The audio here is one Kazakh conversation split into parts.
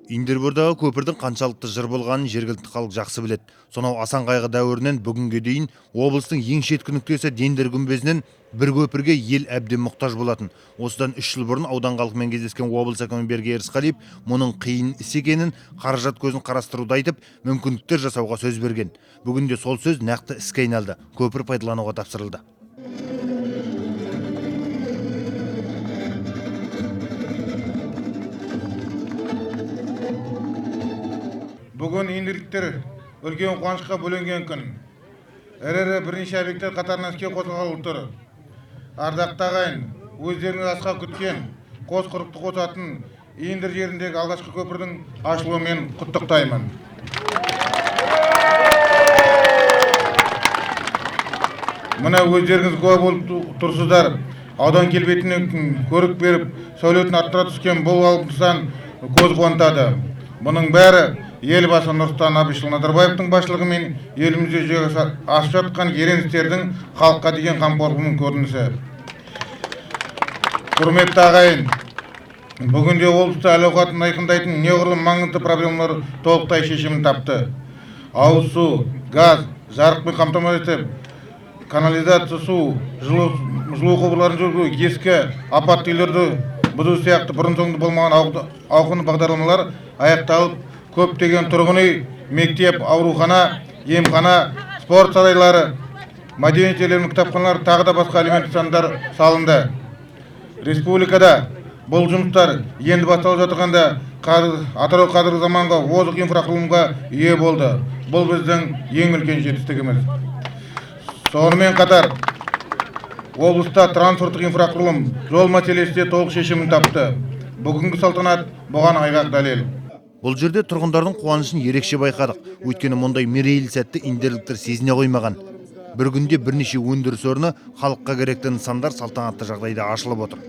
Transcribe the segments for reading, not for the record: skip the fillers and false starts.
Индербордағы көпірдің қаншалықты жыр болғанын жергілікті халық жақсы біледі. Сонау асан қайғы дәуірінен бүгінге дейін облыстың ең шеткі нүктесі Дендер күмбезінен бір көпірге ел әбден мұқтаж болатын. Осыдан 3 жыл бұрын аудан халқымен кездескен облыс әкімі Берге Ерісқалиев мұның қиын іс екенін, қаражат көзін қарастыруды айтып, мүмкіндіктер жасауға сөз берген. Бүгінде сол сөз нақты іске айналды. Көпір пайдалануға тапсырылды. Бүгін ендіріктер үлкен қуанышқа бөленген күн. Әрі бірнеше объекттер қатарынан іске қосылғалы тұр. Ардақты ағайын, өздеріңіз асқа күткен, қос құрықты қосатын Ендір жеріндегі алғашқы көпірдің ашылуымен құттықтаймын. Мына өздеріңіз куә болып тұрсыздар. Аудан келбетіне көрік беріп, сәулетін арттыра түскен бұл алғыстан көз қуантады. Бұның бәрі елбасы Нұрсұлтан Әбішұлы Назарбаевтың басшылығымен елімізде жүзеге асып жатқан ерен істердің халыққа деген қамқорлығының көрінісі. Құрметті ағайын, бүгінде облыста әл-ауқатын айқындайтын неғұрлым маңызды проблемалар толықтай шешімін тапты. Ауыз су, газ, жарықпен қамтамасыз етіп, канализация су, жылу құбырларын жүргізу, ескі апатты үйлерді бұзу сияқты бұрын-соңды болмаған ауқымды бағдарламалар аяқталып, көптеген тұрғын үй, мектеп, аурухана, емхана, спорт сарайлары, мәдениет үйлері, кітапханалар, тағы да басқа әлеуметтік нысандар салынды. Республикада бұл жұмыстар енді басталып жатқанда Атырау қазіргі заманға озық инфрақұрылымға ие болды. Бұл біздің ең үлкен жетістігіміз. Сонымен қатар облыста транспорттық инфрақұрылым жол мәселесі де толық шешімін тапты. Бүгінгі салтанат бұған айғақ дәлел. Бұл жерде тұрғындардың қуанышын ерекше байқадық. Өйткені мұндай мерейлі сәтті индерліктер сезіне қоймаған. Бір күнде бірнеше өндіріс орны халыққа керекті нысандар салтанатты жағдайда ашылып отыр.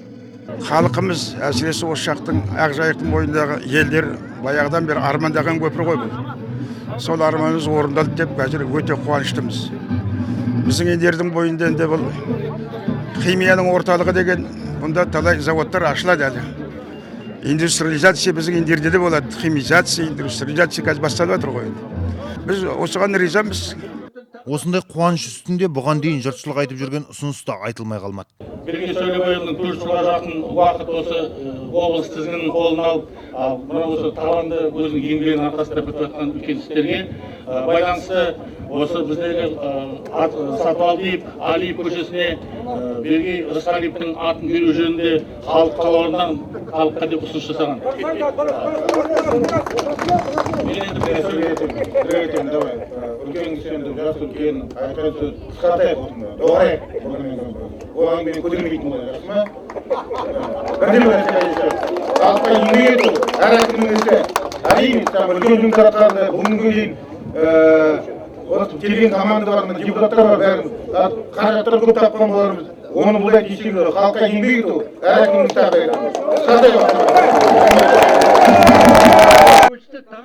Халқымыз, әсіресе осы жақтың Ақжайықтың бойындағы елдер баяғыдан бері армандаған көпір ғой бұл. Сол арманымыз орындалды деп қазір өте қуаныштымыз. Біздің елдердің бойында енді бұл химияның орталығы деген бұнда талай заводтар ашылады әлі. Индустриализация біздің елдерде де болады. Химизация, индустриализация қазір басталып жатыр ғой. Біз осыған ризамыз. Осындай қуаныш үстінде бұған дейін жұртшылық айтып жүрген ұсыныс та айтылмай қалмады. Берге Сөйлебайұлының 4 жылға жақын уақыт осы облыс тізгінін қолына алып, мына осы табанды өзінің еңбегінің арқасында бітіп жатқан үлкен істерге байланысты осы біздегі Сатыбалдиев, Алиев көшесіне Берге Рысқалиевтің атын беру жөнінде халық қалауынан халыққа деп ұсыныс жасаған. Мен енді сөйлетемін, үлкен кісенді, жас үлкен, айтқан сөз қысқартайық осында, доғарайық. Оған мен көтермейтін болады, жақсы ма? Бірден мәселе айтып, халыққа еңбек ету, әр әкімнің ісі. Әрине, үлкен жұмыс атқарды, бүгінге дейін келген командаларында депутаттар бар, бәріміз қаражаттар көп тапқан болармыз. Оны бұлдай тиісті керек, халыққа еңбек ету, әр әкімнің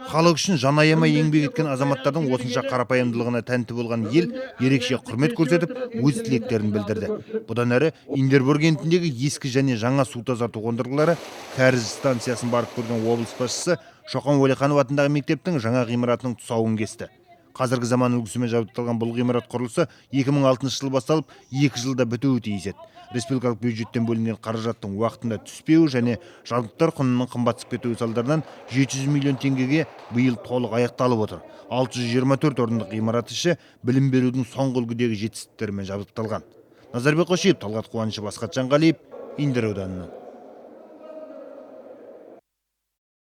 Халық үшін жан аямай еңбек еткен азаматтардың осынша қарапайымдылығына тәнті болған ел ерекше құрмет көрсетіп, өз тілектерін білдірді. Бұдан әрі Индербор кентіндегі ескі және жаңа су тазарту қондырғылары кәріз станциясын барып көрген облыс басшысы Шоқан Уәлиханов атындағы мектептің жаңа ғимаратының тұсауын кесті. Қазіргі заман үлгісімен жабдықталған бұл ғимарат құрылысы 2006 жыл басталып, 2 жылда бітуі тиіс еді. Республикалық бюджеттен бөлінген қаражаттың уақытында түспеуі және жабдықтар құнының қымбатсып кетуі салдарынан 700 миллион теңгеге биыл толық аяқталып отыр. 624 орындық ғимарат іші білім берудің соңғы үлгідегі жетістіктерімен жабдықталған. Назарбек Қошиев, Талғат Қуанышев, Асхат Жанғалиев, Индер ауданынан.